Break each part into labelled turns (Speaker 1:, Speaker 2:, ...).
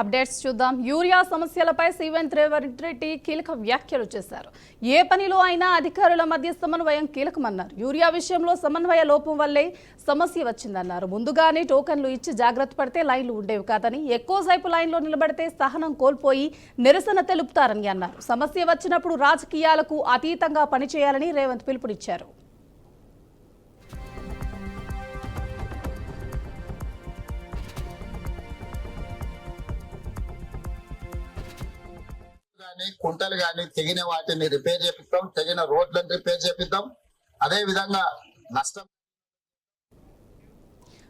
Speaker 1: Updates చూద్దాం. Urea సమస్యలపై రేవంత్ రెడ్డి కీలక వ్యాఖ్యలు చేశారు. ఏ పనిలో అయినా అధికారుల మధ్య సమన్వయం కీలకమన్నారు. యూరియా విషయంలో సమన్వయ లోపం వల్లే సమస్య వచ్చిందన్నారు. ముందుగానే టోకన్లు ఇచ్చి జాగ్రత్త పడితే లైన్లు ఉండేవి కాదని, ఎక్కువసేపు లైన్లో నిలబడితే సహనం కోల్పోయి నిరసన తెలుపుతారని అన్నారు. సమస్య వచ్చినప్పుడు రాజకీయాలకు అతీతంగా పనిచేయాలని రేవంత్ పిలుపునిచ్చారు.
Speaker 2: కుంటలు కానీ తెగిన వాటిని రిపేర్ చేపిస్తాం, తెగిన రోడ్లను రిపేర్ చేపిద్దాం. అదే విధంగా నష్టం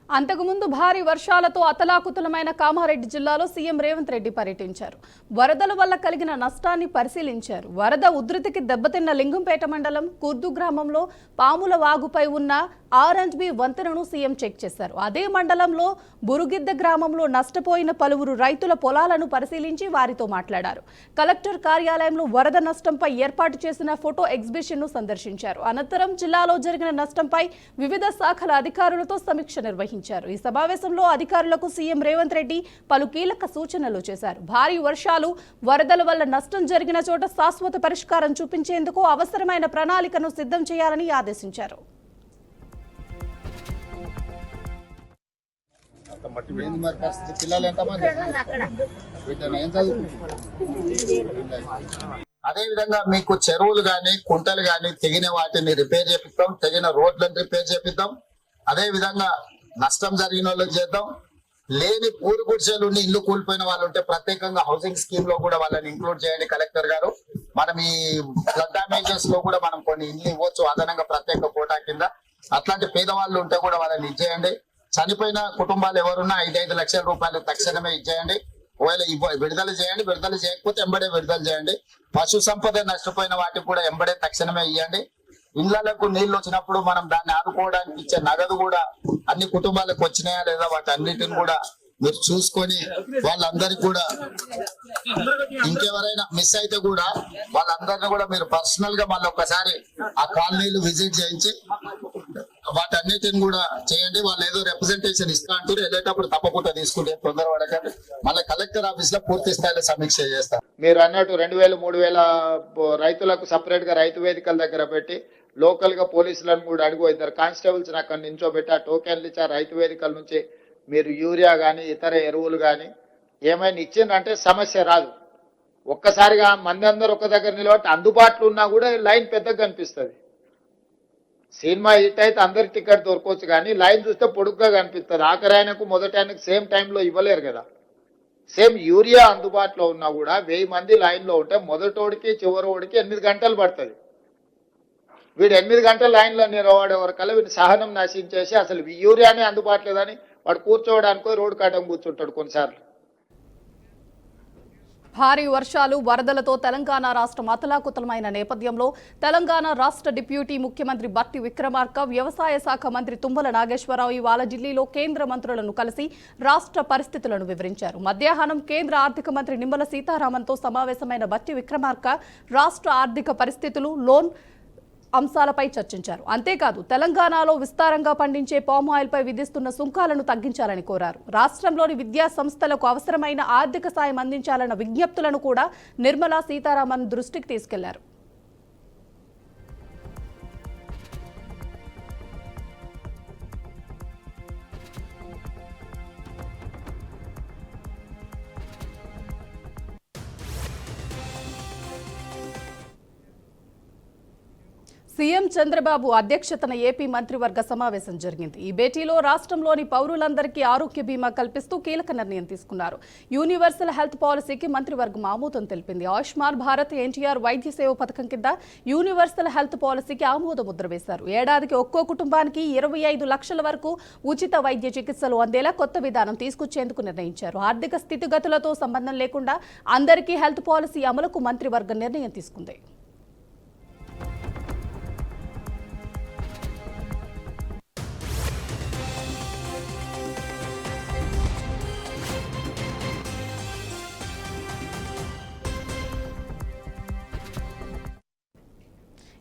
Speaker 1: అంతకుముందు భారీ వర్షాలతో అతలాకుతలమైన కామారెడ్డి జిల్లాలో సీఎం రేవంత్ రెడ్డి పర్యటించారు. వరదల వల్ల కలిగిన నష్టాన్ని పరిశీలించారు. వరద ఉధృతికి దెబ్బతిన్న లింగంపేట మండలం కుర్దు గ్రామంలో పాముల వాగుపై ఉన్న R&B వంతెనను సీఎం చెక్ చేశారు. అదే మండలంలో బురుగిద్ద గ్రామంలో నష్టపోయిన పలువురు రైతుల పొలాలను పరిశీలించి వారితో మాట్లాడారు. కలెక్టర్ కార్యాలయంలో వరద నష్టంపై ఏర్పాటు చేసిన ఫోటో ఎగ్జిబిషన్ ను సందర్శించారు. అనంతరం జిల్లాలో జరిగిన నష్టంపై వివిధ శాఖల అధికారులతో సమీక్ష నిర్వహించారు. ఈ సమావేశంలో అధికారులకు సీఎం రేవంత్ రెడ్డి పలు కీలక సూచనలు చేశారు. భారీ వర్షాలు, వరదల వల్ల నష్టం జరిగిన చోట శాశ్వత పరిష్కారం చూపించేందుకు అవసరమైన ప్రణాళికను సిద్ధం చేయాలని ఆదేశించారు.
Speaker 2: అదే విధంగా మీకు చెరువులు గాని కుంటలు గాని తెగిన వాటిని రిపేర్ చేపిస్తాం, తెగిన రోడ్లను రిపేర్ చేపిద్దాం. అదే విధంగా నష్టం జరిగిన వాళ్ళకి చేద్దాం. లేని పూరి గుడిసెలు ఉండి ఇల్లు కూలిపోయిన వాళ్ళు ఉంటే ప్రత్యేకంగా హౌసింగ్ స్కీమ్ లో కూడా వాళ్ళని ఇంక్లూడ్ చేయండి కలెక్టర్ గారు. మనం ఈ ఫ్లడ్ డామేజెస్ లో కూడా మనం కొన్ని ఇల్లు ఇవ్వచ్చు అదనంగా ప్రత్యేక కోటా కింద. అట్లాంటి పేదవాళ్ళు ఉంటే కూడా వాళ్ళని ఇచ్చేయండి. చనిపోయిన కుటుంబాలు ఎవరున్నా 5 లక్షల రూపాయలు తక్షణమే ఇచ్చేయండి. ఒకవేళ విడుదల చేయండి, విడుదల చేయకపోతే ఎంబడే విడుదల చేయండి. పశు సంపద నష్టపోయిన వాటికి కూడా ఎంబడే తక్షణమే ఇవ్వండి. ఇళ్లకు నీళ్లు వచ్చినప్పుడు మనం దాన్ని ఆదుకోవడానికి ఇచ్చే నగదు కూడా అన్ని కుటుంబాలకు వచ్చినాయా లేదా వాటి అన్నిటిని కూడా మీరు చూసుకొని వాళ్ళందరికీ కూడా ఇంకెవరైనా మిస్ అయితే కూడా వాళ్ళందరినీ కూడా మీరు పర్సనల్ గా మళ్ళీ ఒకసారి ఆ కాలనీలు విజిట్ చేయించి వాటన్నిటిని కూడా చేయండి. వాళ్ళు ఏదో రిప్రజెంటేషన్ ఇస్తా అంటారు, వెళ్ళేటప్పుడు తప్పకుండా తీసుకుంటే తొందరపడకండి. మళ్ళీ కలెక్టర్ ఆఫీస్ లో పూర్తి స్థాయిలో సమీక్ష చేస్తారు.
Speaker 3: మీరు అన్నట్టు 2000, 3000 రైతులకు సపరేట్ గా రైతు వేదికల దగ్గర పెట్టి లోకల్ గా పోలీసులను కూడా అడుగు 2 కానిస్టేబుల్స్ అక్కడ నించోబెట్టి ఆ టోకెన్లు ఇచ్చి ఆ రైతు వేదికల నుంచి మీరు యూరియా కానీ ఇతర ఎరువులు కానీ ఏమైనా ఇచ్చిందంటే సమస్య రాదు. ఒక్కసారిగా మంది అందరూ ఒక దగ్గర నిలబట్టి అందుబాటులో ఉన్నా కూడా లైన్ పెద్దగా కనిపిస్తుంది. సినిమా హిట్ అయితే అందరికి టికెట్ దొరకవచ్చు కానీ లైన్ చూస్తే పొడుగ్గా కనిపిస్తుంది. ఆఖరి ఆయనకు మొదటి ఆయనకు సేమ్ టైంలో ఇవ్వలేరు కదా. సేమ్ యూరియా అందుబాటులో ఉన్నా కూడా 1000 మంది లైన్లో ఉంటే మొదటోడికి చివరోడికి 8 గంటలు పడుతుంది. వీడు 8 గంటల లైన్లో నిలబడే వరకల్లా వీడు సహనం నశించేసి అసలు యూరియానే అందుబాటులో లేదని వాడు కూర్చోవడానికి రోడ్డు కాటం కూర్చుంటాడు కొన్నిసార్లు.
Speaker 1: భారీ వర్షాలు, వరదలతో తెలంగాణ రాష్ట్రం అతలాకుతలమైన నేపథ్యంలో తెలంగాణ రాష్ట్ర డిప్యూటీ ముఖ్యమంత్రి బట్టి విక్రమార్క, వ్యవసాయ శాఖ మంత్రి తుమ్మల నాగేశ్వరరావు ఇవాళ ఢిల్లీలో కేంద్ర మంత్రులను కలిసి రాష్ట్ర పరిస్థితులను వివరించారు. మధ్యాహ్నం కేంద్ర ఆర్థిక మంత్రి నిమ్మల సీతారామన్తో సమావేశమైన బట్టి విక్రమార్క రాష్ట్ర ఆర్థిక పరిస్థితులు, లోన్ అంశాలపై చర్చించారు. అంతేకాదు తెలంగాణలో విస్తారంగా పండించే పామ్ ఆయిల్ పై విధిస్తున్న సుంకాలను తగ్గించాలని కోరారు. రాష్ట్రంలోని విద్యా సంస్థలకు అవసరమైన ఆర్థిక సాయం అందించాలన్న విజ్ఞప్తులను కూడా నిర్మలా సీతారామన్ దృష్టికి తీసుకెళ్లారు. సీఎం చంద్రబాబు అధ్యక్షతన ఏపీ మంత్రివర్గ సమావేశం జరిగింది. ఈ భేటీలో రాష్ట్రంలోని పౌరులందరికీ ఆరోగ్య బీమా కల్పిస్తూ కీలక నిర్ణయం తీసుకున్నారు. యూనివర్సల్ హెల్త్ పాలసీకి మంత్రివర్గం ఆమోదం తెలిపింది. ఆయుష్మాన్ భారత్ ఎన్టీఆర్ వైద్య సేవ పథకం కింద యూనివర్సల్ హెల్త్ పాలసీకి ఆమోద ముద్ర వేశారు. ఏడాదికి ఒక్కో కుటుంబానికి 25 లక్షల వరకు ఉచిత వైద్య చికిత్సలు అందేలా కొత్త విధానం తీసుకొచ్చేందుకు నిర్ణయించారు. ఆర్థిక స్థితిగతులతో సంబంధం లేకుండా అందరికీ హెల్త్ పాలసీ అమలుకు మంత్రివర్గం నిర్ణయం తీసుకుంది.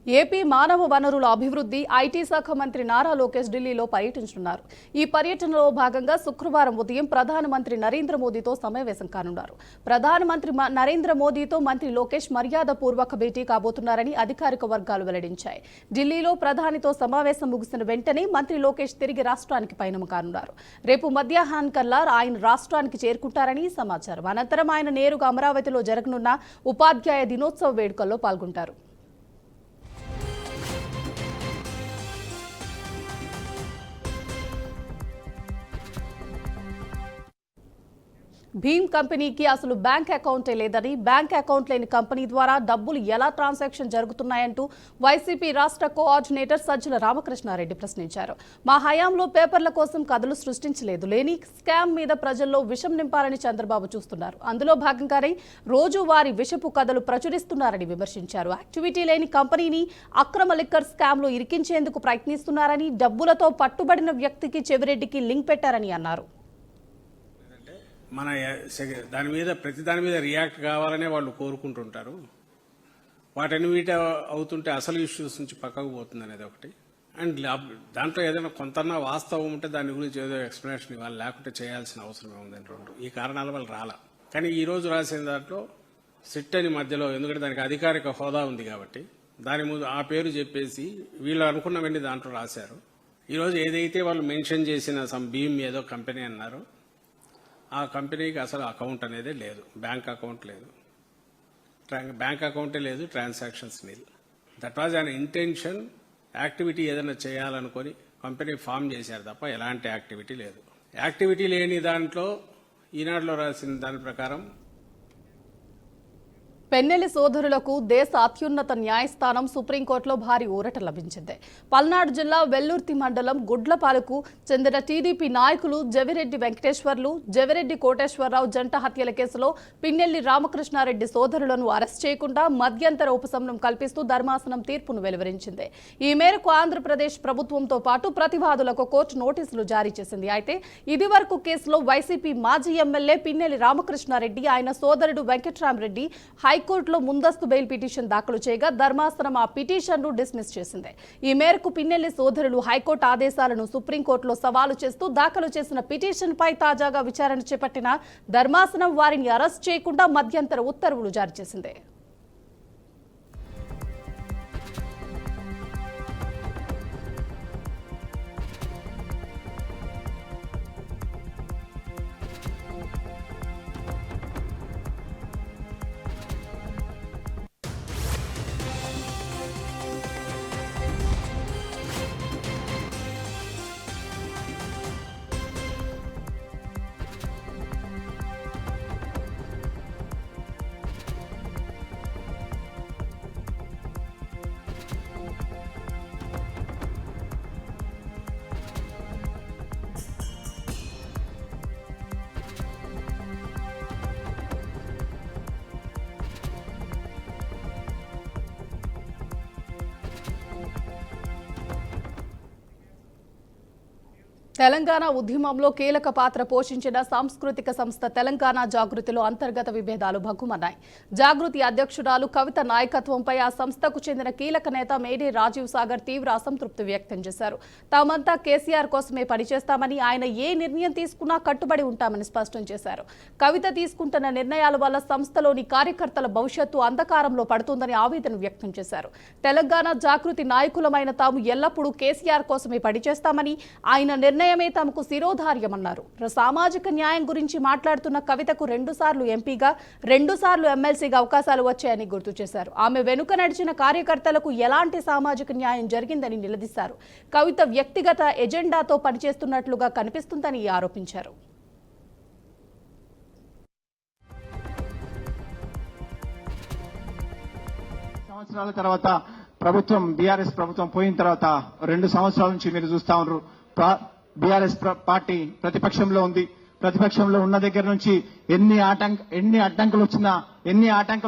Speaker 1: ఏపీ మానవ వనరుల అభివృద్ధి ఐటీ శాఖ మంత్రి నారా లోకేష్ ఢిల్లీలో పర్యటించనున్నారు. ఈ పర్యటనలో భాగంగా శుక్రవారం ఉదయం ప్రధానమంత్రి నరేంద్ర మోదీతో సమావేశం కానున్నారు. ప్రధానమంత్రి నరేంద్ర మోదీతో మంత్రి లోకేష్ మర్యాదపూర్వక భేటీ కాబోతున్నారని అధికారిక వర్గాలు వెల్లడించాయి. ఢిల్లీలో ప్రధానితో సమావేశం ముగిసిన వెంటనే మంత్రి లోకేష్ తిరిగి రాష్ట్రానికి పయనం కానున్నారు. రేపు మధ్యాహ్నానికల్లా ఆయన రాష్ట్రానికి చేరుకుంటారని సమాచారం. అనంతరం ఆయన నేరుగా అమరావతిలో జరగనున్న ఉపాధ్యాయ దినోత్సవ వేడుకల్లో పాల్గొంటారు. భీమ్ కంపెనీకి అసలు బ్యాంక్ అకౌంటే లేదని, బ్యాంక్ అకౌంట్ లేని కంపెనీ ద్వారా డబ్బులు ఎలా ట్రాన్సాక్షన్ జరుగుతున్నాయంటూ వైసీపీ రాష్ట్ర కోఆర్డినేటర్ సజ్జల రామకృష్ణారెడ్డి ప్రశ్నించారు. మా హయాంలో పేపర్ల కోసం కథలు సృష్టించలేదు, లేని స్కామ్ మీద ప్రజల్లో విషం నింపాలని చంద్రబాబు చూస్తున్నారు. అందులో భాగంగానే రోజు వారి విషపు కథలు ప్రచురిస్తున్నారని విమర్శించారు. యాక్టివిటీ లేని కంపెనీని అక్రమ లిక్కర్ స్కామ్ లో ఇరికించేందుకు ప్రయత్నిస్తున్నారని, డబ్బులతో పట్టుబడిన వ్యక్తికి చెవిరెడ్డికి లింక్ పెట్టారని అన్నారు.
Speaker 4: మన ప్రతి దాని మీద రియాక్ట్ కావాలనే వాళ్ళు కోరుకుంటుంటారు. వాటన్నిటి అవుతుంటే అసలు ఇష్యూస్ నుంచి పక్కకు పోతుంది అనేది ఒకటి. అండ్ దాంట్లో ఏదైనా కొంతన్నా వాస్తవం ఉంటే దాని గురించి ఏదో ఎక్స్ప్లెనేషన్ ఇవ్వాలి, లేకుంటే చేయాల్సిన అవసరం ఏముందని రెండు ఈ కారణాల వల్ల రాలా. కానీ ఈ రోజు రాసిన దాంట్లో సిట్ అని మధ్యలో, ఎందుకంటే దానికి అధికారిక హోదా ఉంది కాబట్టి దాని ముందు ఆ పేరు చెప్పేసి వీళ్ళు అనుకున్నవన్నీ దాంట్లో రాశారు. ఈరోజు ఏదైతే వాళ్ళు మెన్షన్ చేసిన భీమ్ ఏదో కంపెనీ అన్నారు, ఆ కంపెనీకి అసలు అకౌంట్ అనేది లేదు, బ్యాంక్ అకౌంట్ లేదు, బ్యాంక్ అకౌంటే లేదు, transactions nil. That was an intention. Activity ఏదైనా చేయాలనుకొని కంపెనీ ఫామ్ చేశారు తప్ప ఎలాంటి యాక్టివిటీ లేదు. యాక్టివిటీ లేని దాంట్లో ఈనాడులో రాసిన దాని ప్రకారం
Speaker 1: పెన్నెల్లి సోదరులకు దేశ అత్యున్నత న్యాయస్థానం సుప్రీంకోర్టులో భారీ ఊరట లభించింది. పల్నాడు జిల్లా వెల్లుర్తి మండలం గుడ్లపాలకు చెందిన టీడీపీ నాయకులు జవిరెడ్డి వెంకటేశ్వర్లు, జవిరెడ్డి కోటేశ్వరరావు జంట హత్యల కేసులో పిన్నెల్లి రామకృష్ణారెడ్డి సోదరులను అరెస్ట్ చేయకుండా మధ్యంతర ఉపశమనం కల్పిస్తూ ధర్మాసనం తీర్పును వెలువరించింది. ఈ మేరకు ఆంధ్రప్రదేశ్ ప్రభుత్వంతో పాటు ప్రతివాదులకు కోర్టు నోటీసులు జారీ చేసింది. అయితే ఇదివరకు కేసులో వైసీపీ మాజీ ఎమ్మెల్యే పిన్నెల్లి రామకృష్ణారెడ్డి, ఆయన సోదరుడు వెంకట్రామరెడ్డి హైకోర్టులో ముందస్తు బెయిల్ పిటిషన్ దాఖలు చేయగా ధర్మాసనం ఆ పిటిషన్ను డిస్మిస్ చేసింది. ఈ మేరకు పిన్నెల్లి సోదరులు హైకోర్టు ఆదేశాలను సుప్రీంకోర్టులో సవాలు చేస్తూ దాఖలు చేసిన పిటిషన్పై తాజాగా విచారణ చేపట్టిన ధర్మాసనం వారిని అరెస్ట్ చేయకుండా మధ్యంతర ఉత్తర్వులు జారీ చేసింది. తెలంగాణ ఉద్యమంలో కీలక పాత్ర పోషించిన సాంస్కృతిక సంస్థ తెలంగాణ జాగృతిలో అంతర్గత విభేదాలు భగ్గుమన్నాయి. జాగృతి అధ్యక్షురాలు కవిత నాయకత్వంపై ఆ సంస్థకు చెందిన కీలక నేత మేడే రాజీవ్ సాగర్ తీవ్ర అసంతృప్తి వ్యక్తం చేశారు. తామంతా కేసీఆర్ కోసమే పనిచేస్తామని, ఆయన ఏ నిర్ణయం తీసుకున్నా కట్టుబడి ఉంటామని స్పష్టం చేశారు. కవిత తీసుకుంటున్న నిర్ణయాల వల్ల సంస్థలోని కార్యకర్తల భవిష్యత్తు అంధకారంలో పడుతుందని ఆవేదన వ్యక్తం చేశారు. తెలంగాణ జాగృతి నాయకులమైన తాము ఎల్లప్పుడూ కేసీఆర్ కోసమే పనిచేస్తామని, ఆయన నిర్ణయమే తమకు శిరోధార్యమన్నారు. సామాజిక న్యాయం గురించి మాట్లాడుతున్న కవితకు 2 సార్లు ఎంపీగా, 2 సార్లు ఎమ్మెల్సీగా అవకాశాలు వచ్చాయని గుర్తు చేశారు. ఆమె వెనుక నడిచిన కార్యకర్తలకు ఎలాంటి సామాజిక న్యాయం జరిగిందని నిలదీశారు. కవిత వ్యక్తిగత ఎజెండాతో పనిచేస్తున్నట్లుగా కనిపిస్తుందని ఆరోపించారు.
Speaker 5: సంవత్సరాల తర్వాత ప్రభుత్వం, బీఆర్ఎస్ ప్రభుత్వం పోయిన తర్వాత 2 సంవత్సరాల నుంచి మీరు చూస్తా ఉన్నారు, బీఆర్ఎస్ పార్టీ ప్రతిపక్షంలో ఉంది. ప్రతిపక్షంలో ఉన్న దగ్గర నుంచి ఎన్ని ఆటంకాలు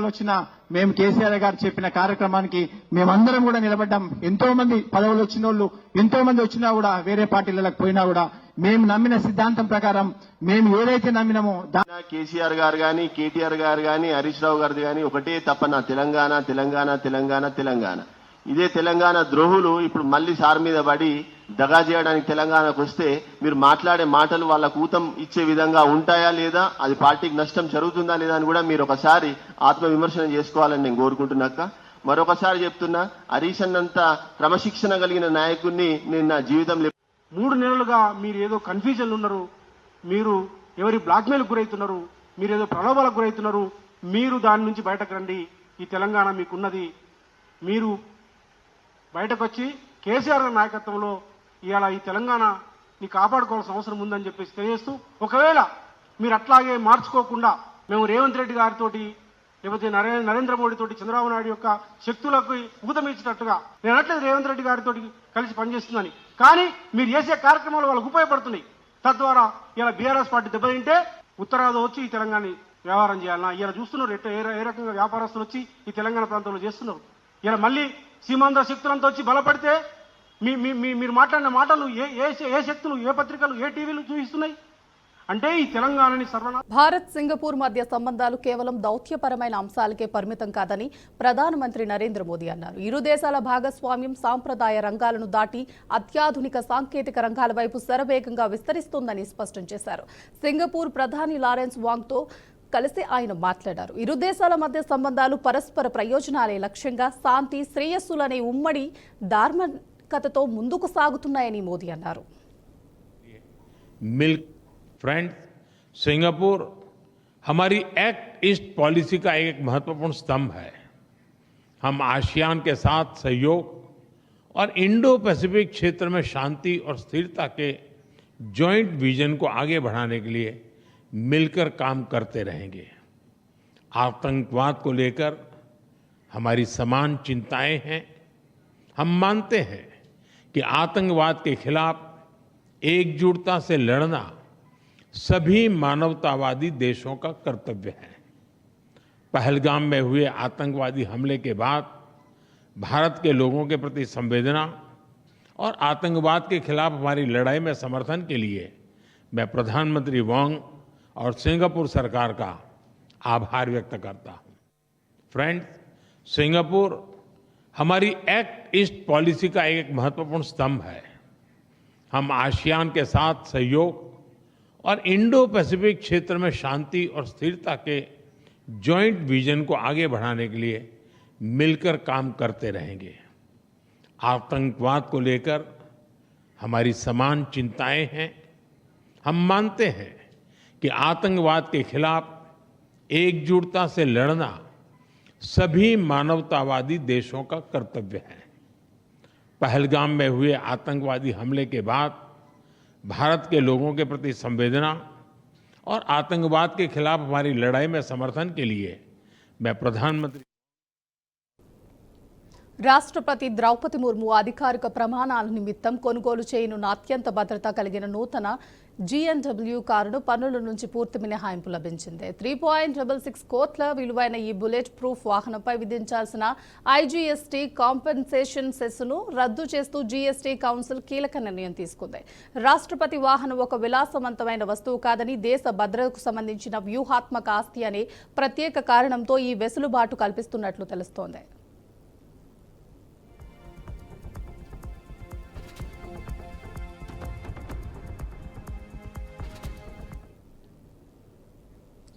Speaker 5: వచ్చినా మేము కేసీఆర్ గారు చెప్పిన కార్యక్రమానికి మేమందరం కూడా నిలబడ్డాం. ఎంతో మంది పదవులు వచ్చిన వాళ్ళు ఎంతో మంది వచ్చినా కూడా, వేరే పార్టీలకు పోయినా కూడా మేము నమ్మిన సిద్ధాంతం ప్రకారం మేము ఏదైతే నమ్మినామో
Speaker 6: కేసీఆర్ గారు గాని, కేటీఆర్ గారు గాని, హరీష్ రావు గారిది గాని ఒకటే తప్పన తెలంగాణ తెలంగాణ తెలంగాణ తెలంగాణ. ఇదే తెలంగాణ ద్రోహులు ఇప్పుడు మళ్ళీ సార్ మీద పడి దగా చేయడానికి తెలంగాణకు వస్తే మీరు మాట్లాడే మాటలు వాళ్ళకు ఊతం ఇచ్చే విధంగా ఉంటాయా లేదా, అది పార్టీకి నష్టం జరుగుతుందా లేదా అని కూడా మీరు ఒకసారి ఆత్మవిమర్శన చేసుకోవాలని నేను కోరుకుంటున్నాక మరొకసారి చెప్తున్నా, హరీష్ అన్నంత క్రమశిక్షణ కలిగిన నాయకుడిని నేను నా జీవితంలో
Speaker 7: 3 నెలలుగా మీరు ఏదో కన్ఫ్యూజన్లు ఉన్నారు, మీరు ఎవరి బ్లాక్మెయిల్కి గురవుతున్నారు, మీరు ఏదో ప్రలోభాలకు గురవుతున్నారు. మీరు దాని నుంచి బయటకు రండి. ఈ తెలంగాణ మీకున్నది. మీరు బయటకు వచ్చి కేసీఆర్ గారి నాయకత్వంలో ఇవాళ ఈ తెలంగాణని కాపాడుకోవాల్సిన అవసరం ఉందని చెప్పేసి తెలియజేస్తూ, ఒకవేళ మీరు అట్లాగే మార్చుకోకుండా మేము రేవంత్ రెడ్డి గారితోటి లేకపోతే నరేంద్ర మోడీ తోటి చంద్రబాబు నాయుడు యొక్క శక్తులకు ఊతమిచ్చినట్టుగా, నేను అనట్లేదు రేవంత్ రెడ్డి గారితో కలిసి పనిచేస్తుందని, కానీ మీరు చేసే కార్యక్రమాలు వాళ్ళకు ఉపయోగపడుతున్నాయి. తద్వారా ఇలా బీఆర్ఎస్ పార్టీ దెబ్బతింటే ఉత్తరాది వచ్చి ఈ తెలంగాణ వ్యవహారం చేయాలన్నా ఇలా చూస్తున్నారు. ఏ రకంగా వ్యాపారస్తులు వచ్చి ఈ తెలంగాణ ప్రాంతంలో చేస్తున్నారు. ఇలా మళ్ళీ సీమాంధ్ర శక్తులంతా వచ్చి బలపడితే మీరు మాట్లాడిన మాటలు ఏ శక్తులు, ఏ పత్రికలు, ఏ టీవీలు చూపిస్తున్నాయి అంటే ఈ తెలంగాణని సర్వనా.
Speaker 1: భారత్ సింగపూర్ మధ్య సంబంధాలు కేవలం దౌత్యపరమైన అంశాలకే పరిమితం కాదని ప్రధానమంత్రి నరేంద్ర మోదీ అన్నారు. ఇరు దేశాల భాగస్వామ్యం సాంప్రదాయ రంగాలను దాటి అత్యాధునిక సాంకేతిక రంగాల వైపు శరవేగంగా విస్తరిస్తోందని స్పష్టం చేశారు. సింగపూర్ ప్రధాని లారెన్స్ వాంగ్తో కలిసి ఆయన మాట్లాడారు. ఇరు దేశాల మధ్య సంబంధాలు పరస్పర ప్రయోజనాలే లక్ష్యంగా శాంతి, శ్రేయస్సులనే ఉమ్మడి ధార్మికతతో ముందుకు సాగుతున్నాయని మోదీ అన్నారు.
Speaker 8: फ्रेंड्स, सिंगापुर हमारी एक्ट ईस्ट पॉलिसी का एक महत्वपूर्ण स्तंभ है. हम आसियान के साथ सहयोग और इंडो पैसिफिक क्षेत्र में शांति और स्थिरता के जॉइंट विजन को आगे बढ़ाने के लिए मिलकर काम करते रहेंगे. आतंकवाद को लेकर हमारी समान चिंताएं हैं. हम मानते हैं कि आतंकवाद के खिलाफ एकजुटता से लड़ना सभी मानवतावादी देशों का कर्तव्य है. पहलगाम में हुए आतंकवादी हमले के बाद भारत के लोगों के प्रति संवेदना और आतंकवाद के खिलाफ हमारी लड़ाई में समर्थन के लिए मैं प्रधानमंत्री वांग और सिंगापुर सरकार का आभार व्यक्त करता हूं. फ्रेंड्स, सिंगापुर हमारी एक्ट ईस्ट पॉलिसी का एक महत्वपूर्ण स्तंभ है. हम आसियान के साथ सहयोग और इंडो पैसिफिक क्षेत्र में शांति और स्थिरता के जॉइंट विजन को आगे बढ़ाने के लिए मिलकर काम करते रहेंगे. आतंकवाद को लेकर हमारी समान चिंताएं हैं. हम मानते हैं कि आतंकवाद के खिलाफ एकजुटता से लड़ना सभी मानवतावादी देशों का कर्तव्य है. पहलगाम में हुए आतंकवादी हमले के बाद भारत के लोगों के प्रति संवेदना और आतंकवाद के खिलाफ हमारी लड़ाई में समर्थन के लिए मैं प्रधानमंत्री.
Speaker 1: రాష్ట్రపతి ద్రౌపది ముర్ము అధికారిక ప్రమాణాల నిమిత్తం కొనుగోలు చేయనున్న అత్యంత భద్రత కలిగిన నూతన GNW కారును పన్నుల నుంచి పూర్తి మినహాయింపు లభించింది. 3.66 కోట్ల విలువైన ఈ బుల్లెట్ ప్రూఫ్ వాహనంపై విధించాల్సిన IGST కాంపెన్సేషన్ సెస్సును రద్దు చేస్తూ GST కౌన్సిల్ కీలక నిర్ణయం తీసుకుంది. రాష్ట్రపతి వాహనం ఒక విలాసవంతమైన వస్తువు కాదని, దేశ భద్రతకు సంబంధించిన వ్యూహాత్మక ఆస్తి అనే ప్రత్యేక కారణంతో ఈ వెసులుబాటు కల్పిస్తున్నట్లు తెలుస్తోంది.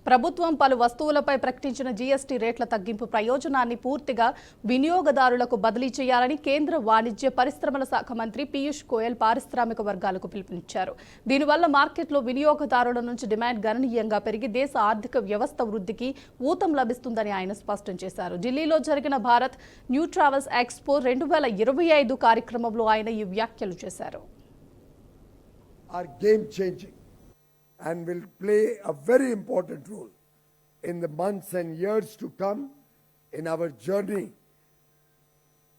Speaker 1: ప్రభుత్వం పలు వస్తువులపై ప్రకటించిన GST రేట్ల తగ్గింపు ప్రయోజనాన్ని పూర్తిగా వినియోగదారులకు బదిలీ చేయాలని కేంద్ర వాణిజ్య పరిశ్రమల శాఖ మంత్రి పీయూష్ గోయల్ పారిశ్రామిక వర్గాలకు పిలుపునిచ్చారు. దీనివల్ల మార్కెట్లో వినియోగదారుల నుంచి డిమాండ్ గణనీయంగా పెరిగి దేశ ఆర్థిక వ్యవస్థ వృద్ధికి ఊతం లభిస్తుందని ఆయన స్పష్టం చేశారు. ఢిల్లీలో జరిగిన భారత్ న్యూ ట్రావెల్స్ ఎక్స్పో 2025 కార్యక్రమంలో ఆయన ఈ వ్యాఖ్యలు చేశారు.
Speaker 9: And will play a very important role in the months and years to come in our journey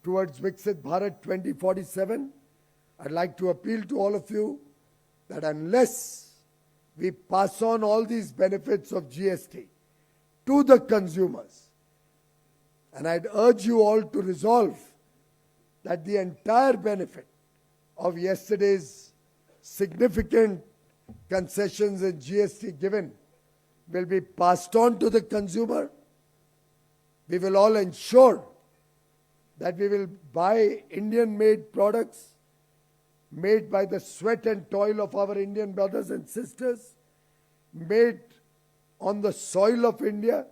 Speaker 9: towards Viksit Bharat 2047. I'd like to appeal to all of you that unless we pass on all these benefits of GST to the consumers, and I'd urge you all to resolve that the entire benefit of yesterday's significant concessions and GST given will be passed on to the consumer. We will all ensure that we will buy Indian-made products made by the sweat and toil of our Indian brothers and sisters, made on the soil of India.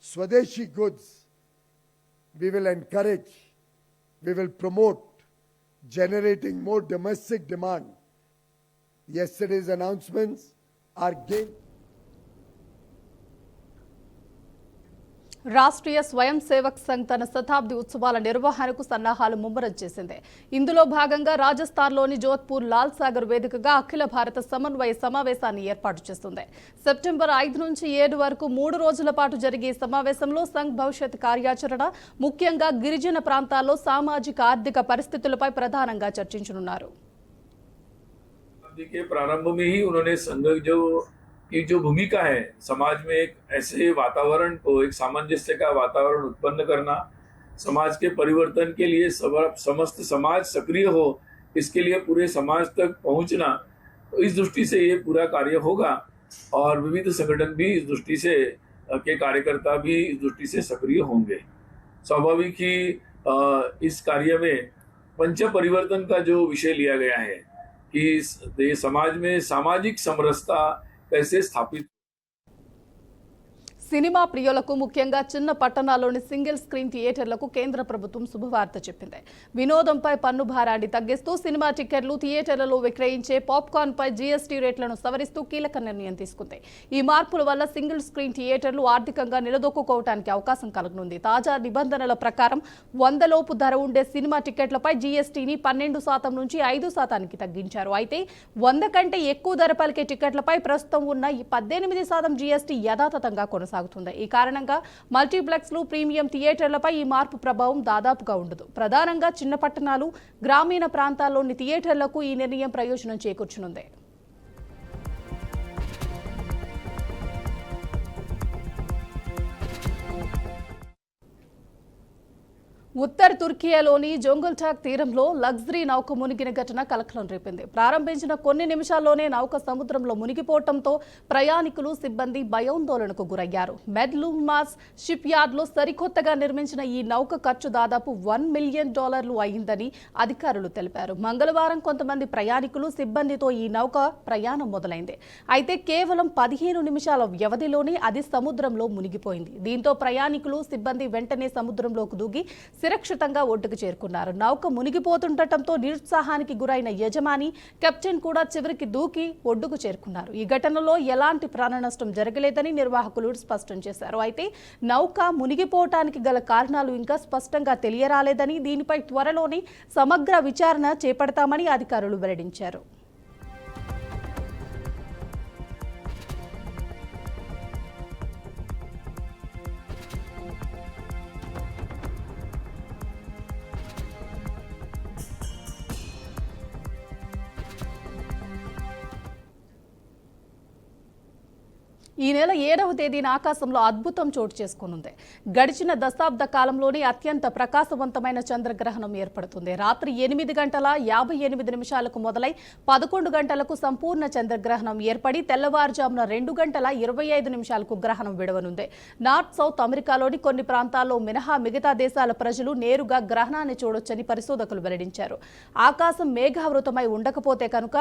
Speaker 9: Swadeshi goods we will encourage, we will promote, generating more domestic demand. Yesterday's announcements are game.
Speaker 1: Rashtriya స్వయం సేవక్ సంఘ్ తన శతాబ్ది ఉత్సవాల నిర్వహణకు సన్నాహాలు ముమ్మరం చేసింది. ఇందులో భాగంగా రాజస్థాన్లోని జోధ్పూర్ లాల్ సాగర్ వేదికగా అఖిల భారత సమన్వయ సమావేశాన్ని ఏర్పాటు చేస్తుంది. సెప్టెంబర్ 5 నుంచి 7 వరకు 3 రోజుల పాటు జరిగే సమావేశంలో సంఘ్ భవిష్యత్ కార్యాచరణ, ముఖ్యంగా గిరిజన ప్రాంతాల్లో సామాజిక ఆర్థిక పరిస్థితులపై ప్రధానంగా చర్చించనున్నారు.
Speaker 10: प्रारंभ में ही उन्होंने संघ की जो भूमिका है समाज में एक ऐसे वातावरण को, एक सामंजस्य का वातावरण उत्पन्न करना, समाज के परिवर्तन के लिए समस्त समाज सक्रिय हो, इसके लिए पूरे समाज तक पहुंचना, तो इस दृष्टि से ये पूरा कार्य होगा और विविध संगठन भी इस दृष्टि से के कार्यकर्ता भी इस दृष्टि से सक्रिय होंगे. स्वाभाविक ही इस कार्य में पंच परिवर्तन का जो विषय लिया गया है कि समाज में सामाजिक समरसता कैसे स्थापित.
Speaker 1: సినిమా ప్రియులకు ముఖ్యంగా చిన్న పట్టణాల్లోని సింగిల్ స్క్రీన్ థియేటర్లకు కేంద్ర ప్రభుత్వం శుభవార్త చెప్పింది. వినోదంపై పన్ను భారాన్ని తగ్గిస్తూ సినిమా టికెట్లు, థియేటర్లలో విక్రయించే పాప్కార్న్ పై జీఎస్టీ రేట్లను సవరిస్తూ కీలక నిర్ణయం తీసుకుంది. ఈ మార్పుల వల్ల సింగిల్ స్క్రీన్ థియేటర్లు ఆర్థికంగా నిలదొక్కుకోవడానికి అవకాశం కలగనుంది. తాజా నిబంధనల ప్రకారం 100 లోపు ధర ఉండే సినిమా టికెట్లపై జీఎస్టీని 12% నుంచి 5% తగ్గించారు. అయితే 100 కంటే ఎక్కువ ధర పలికే టికెట్లపై ప్రస్తుతం ఉన్న ఈ 18% జీఎస్టీ యథాతథంగా కొనసాగుతుంది. ఈ కారణంగా మల్టీప్లెక్స్లు, ప్రీమియం థియేటర్లపై ఈ మార్పు ప్రభావం దాదాపుగా ఉండదు. ప్రధానంగా చిన్న పట్టణాలు, గ్రామీణ ప్రాంతాల్లోని థియేటర్లకు ఈ నిర్ణయం ప్రయోజనం చేకూర్చనుంది. ఉత్తర తుర్కియాలోని జొంగుల్టాక్ తీరంలో లగ్జరీ నౌక మునిగిన ఘటన కలకలం రేపింది. ప్రారంభించిన కొన్ని నిమిషాల్లోనే నౌక సముద్రంలో మునిగిపోవడంతో ప్రయాణికులు, సిబ్బంది భయాందోళనకు గురయ్యారు. మెడ్లూమాస్ షిప్ యార్డ్లో సరికొత్తగా నిర్మించిన ఈ నౌక ఖర్చు దాదాపు $1 మిలియన్ అయిందని అధికారులు తెలిపారు. మంగళవారం కొంతమంది ప్రయాణికులు, సిబ్బందితో ఈ నౌక ప్రయాణం మొదలైంది. అయితే కేవలం 15 నిమిషాల వ్యవధిలోనే అది సముద్రంలో మునిగిపోయింది. దీంతో ప్రయాణికులు, సిబ్బంది వెంటనే సముద్రంలోకి దూకి సురక్షితంగా ఒడ్డుకు చేరుకున్నారు. నౌక మునిగిపోతుండటంతో నిరుత్సాహానికి గురైన యజమాని, కెప్టెన్ కూడా చివరికి దూకి ఒడ్డుకు చేరుకున్నారు. ఈ ఘటనలో ఎలాంటి ప్రాణ నష్టం జరగలేదని నిర్వాహకులు స్పష్టం చేశారు. అయితే నౌక మునిగిపోవటానికి గల కారణాలు ఇంకా స్పష్టంగా తెలియరాలేదని, దీనిపై త్వరలోనే సమగ్ర విచారణ చేపడతామని అధికారులు వెల్లడించారు. ఈ నెల 7వ తేదీన ఆకాశంలో అద్భుతం చోటు చేసుకునుంది. గడిచిన దశాబ్ద కాలంలోనే అత్యంత ప్రకాశవంతమైన చంద్రగ్రహణం ఏర్పడుతుంది. రాత్రి 8:58 మొదలై 11 గంటలకు సంపూర్ణ చంద్రగ్రహణం ఏర్పడి తెల్లవారుజామున 2:25 గ్రహణం విడవనుంది. నార్త్ సౌత్ అమెరికాలోని కొన్ని ప్రాంతాల్లో మినహా మిగతా దేశాల ప్రజలు నేరుగా గ్రహణాన్ని చూడొచ్చని పరిశోధకులు వెల్లడించారు. ఆకాశం మేఘావృతమై ఉండకపోతే కనుక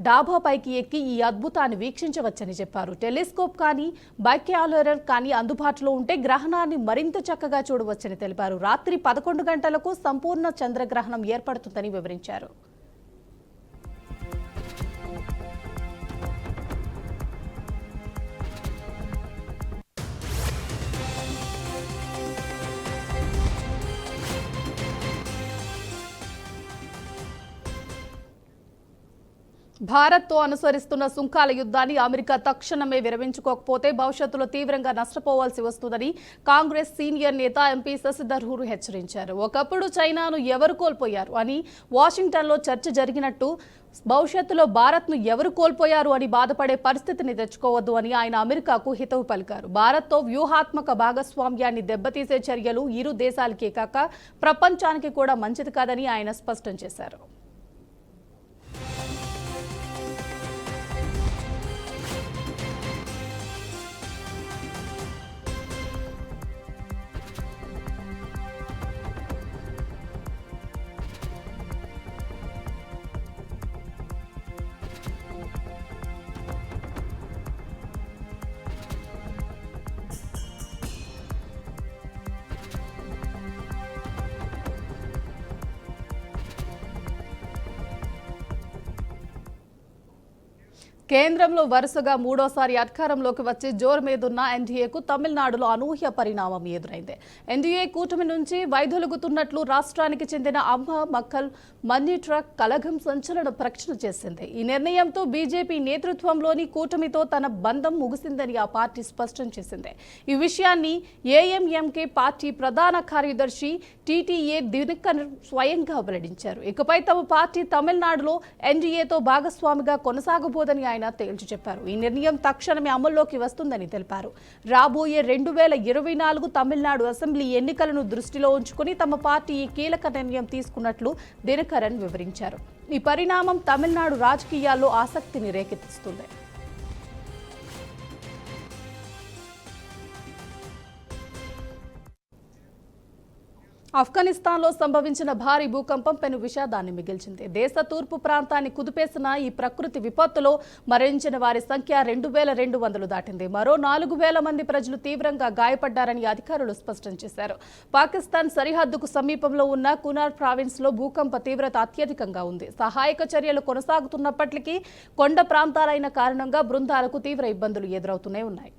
Speaker 1: డాబాపైకి ఎక్కి ఈ అద్భుతాన్ని వీక్షించవచ్చని చెప్పారు. టెలిస్కోప్ కానీ బైక్యాలరర్ కానీ అందుబాటులో ఉంటే గ్రహణాన్ని మరింత చక్కగా చూడవచ్చని తెలిపారు. రాత్రి 11 గంటలకు సంపూర్ణ చంద్రగ్రహణం ఏర్పడుతుందని వివరించారు. భారత్తో అనుసరిస్తున్న సుంకాల యుద్ధాన్ని అమెరికా తక్షణమే విరమించుకోకపోతే భవిష్యత్తులో తీవ్రంగా నష్టపోవాల్సి వస్తుందని కాంగ్రెస్ సీనియర్ నేత ఎంపీ శశిధర్ రూర్ హెచ్చరించారు. ఒకప్పుడు చైనాను ఎవరు కోల్పోయారు అని వాషింగ్టన్లో చర్చ జరిగినట్టు భవిష్యత్తులో భారత్ను ఎవరు కోల్పోయారు అని బాధపడే పరిస్థితిని తెచ్చుకోవద్దు అని ఆయన అమెరికాకు హితవు పలికారు. భారత్తో వ్యూహాత్మక భాగస్వామ్యాన్ని దెబ్బతీసే చర్యలు ఇరు దేశాలకే కాక ప్రపంచానికి కూడా మంచిది కాదని ఆయన స్పష్టం చేశారు. కేంద్రంలో వరుసగా మూడోసారి అధికారంలోకి వచ్చి జోరు మీదున్న ఎన్డీఏకు తమిళనాడులో అనూహ్య పరిణామం ఎదురైంది. ఎన్డీఏ కూటమి నుంచి వైదొలుగుతున్నట్లు రాష్ట్రానికి చెందిన అమ్మ మక్కల్ మన్నీ ట్రక్ కలగం సంచలన ప్రకటన చేసింది. ఈ నిర్ణయంతో బీజేపీ నేతృత్వంలోని కూటమితో తన బంధం ముగిసిందని ఆ పార్టీ స్పష్టం చేసింది. ఈ విషయాన్ని ఏఎంఎంకే పార్టీ ప్రధాన కార్యదర్శి టీటీఏ దినకర్ స్వయంగా వెల్లడించారు. ఇకపై తమ పార్టీ తమిళనాడులో ఎన్డీఏతో భాగస్వామిగా కొనసాగబోదని ఆయన తేల్చి చెప్పారు. ఈ నిర్ణయం తక్షణమే అమల్లోకి వస్తుందని తెలిపారు. రాబోయే 2024 తమిళనాడు అసెంబ్లీ ఎన్నికలను దృష్టిలో ఉంచుకుని తమ పార్టీ ఈ కీలక నిర్ణయం తీసుకున్నట్లు దినకరన్ వివరించారు. ఈ పరిణామం తమిళనాడు రాజకీయాల్లో ఆసక్తిని రేకెత్తిస్తుంది. ఆఫ్ఘనిస్తాన్లో సంభవించిన భారీ భూకంపం పెను విషాదాన్ని మిగిల్చింది. దేశ తూర్పు ప్రాంతాన్ని కుదిపేసిన ఈ ప్రకృతి విపత్తులో మరణించిన వారి సంఖ్య 2200 దాటింది. మరో 4000 మంది ప్రజలు తీవ్రంగా గాయపడ్డారని అధికారులు స్పష్టం చేశారు. పాకిస్తాన్ సరిహద్దుకు సమీపంలో ఉన్న కునార్ ప్రావిన్స్ లో భూకంప తీవ్రత అత్యధికంగా ఉంది. సహాయక చర్యలు కొనసాగుతున్నప్పటికీ కొండ ప్రాంతాలైన కారణంగా బృందాలకు తీవ్ర ఇబ్బందులు ఎదురవుతూనే ఉన్నాయి.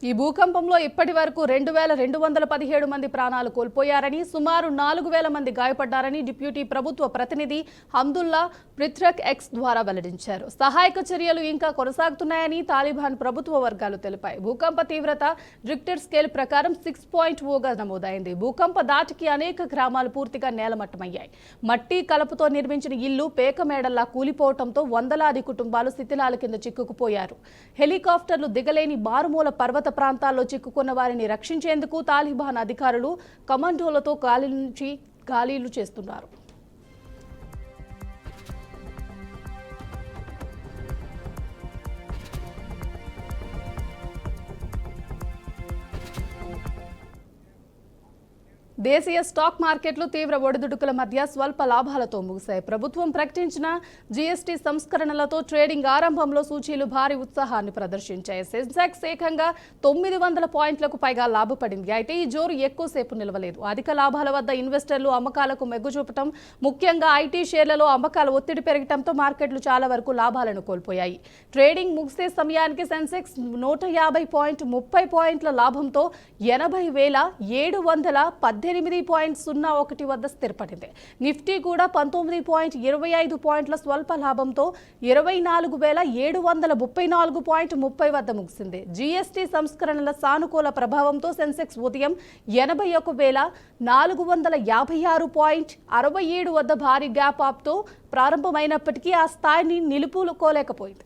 Speaker 1: ఈ భూకంపంలో ఇప్పటి వరకు 2217 మంది ప్రాణాలు కోల్పోయారని, సుమారు 4000 మంది గాయపడ్డారని డిప్యూటీ ప్రభుత్వ ప్రతినిధి హమ్దుల్లా పృథ్రక్ ఎక్స్ ద్వారా వెల్లడించారు. సహాయక చర్యలు ఇంకా కొనసాగుతున్నాయని తాలిబాన్ ప్రభుత్వ వర్గాలు తెలిపాయి. భూకంప తీవ్రత రిక్టర్ స్కేల్ ప్రకారం 6.0గా నమోదైంది. భూకంప దాటికి అనేక గ్రామాలు పూర్తిగా నేలమట్టమయ్యాయి. మట్టి కలపతో నిర్మించిన ఇల్లు పేకమేడల్లా కూలిపోవడంతో వందలాది కుటుంబాలు శిథిలాల కింద చిక్కుకుపోయారు. హెలికాప్టర్లు దిగలేని మారుమూల పర్వత ప్రాంతాల్లో చిక్కుకున్న వారిని రక్షించేందుకు తాలిబాన్ అధికారులు కమాండోలతో గాలీలు చేస్తున్నారు. దేశీయ స్టాక్ మార్కెట్లు తీవ్ర ఒడిదుడుకుల మధ్య స్వల్ప లాభాలతో ముగిశాయి. ప్రభుత్వం ప్రకటించిన జీఎస్టీ సంస్కరణలతో ట్రేడింగ్ ఆరంభంలో సూచీలు భారీ ఉత్సాహాన్ని ప్రదర్శించాయి. సెన్సెక్స్ ఏకంగా 900 పాయింట్లకు పైగా లాభపడింది. అయితే ఈ జోరు ఎక్కువసేపు నిలవలేదు. అధిక లాభాల వద్ద ఇన్వెస్టర్లు అమ్మకాలకు మొగ్గు చూపడం, ముఖ్యంగా ఐటీ షేర్లలో అమ్మకాల ఒత్తిడి పెరగడంతో మార్కెట్లు చాలా వరకు లాభాలను కోల్పోయాయి. ట్రేడింగ్ ముగిసే సమయానికి సెన్సెక్స్ 150.30 పాయింట్ల లాభంతో 80,718.01 వద్ద స్థిరపడింది. నిఫ్టీ కూడా 19.25 పాయింట్ల స్వల్ప లాభంతో 24,734.30 వద్ద ముగిసింది. జీఎస్టీ సంస్కరణల సానుకూల ప్రభావంతో సెన్సెక్స్ ఉదయం 81,456.67 వద్ద భారీ గ్యాప్ అప్తో ప్రారంభమైనప్పటికీ ఆ స్థాయిని నిలుపుకోలేకపోయింది.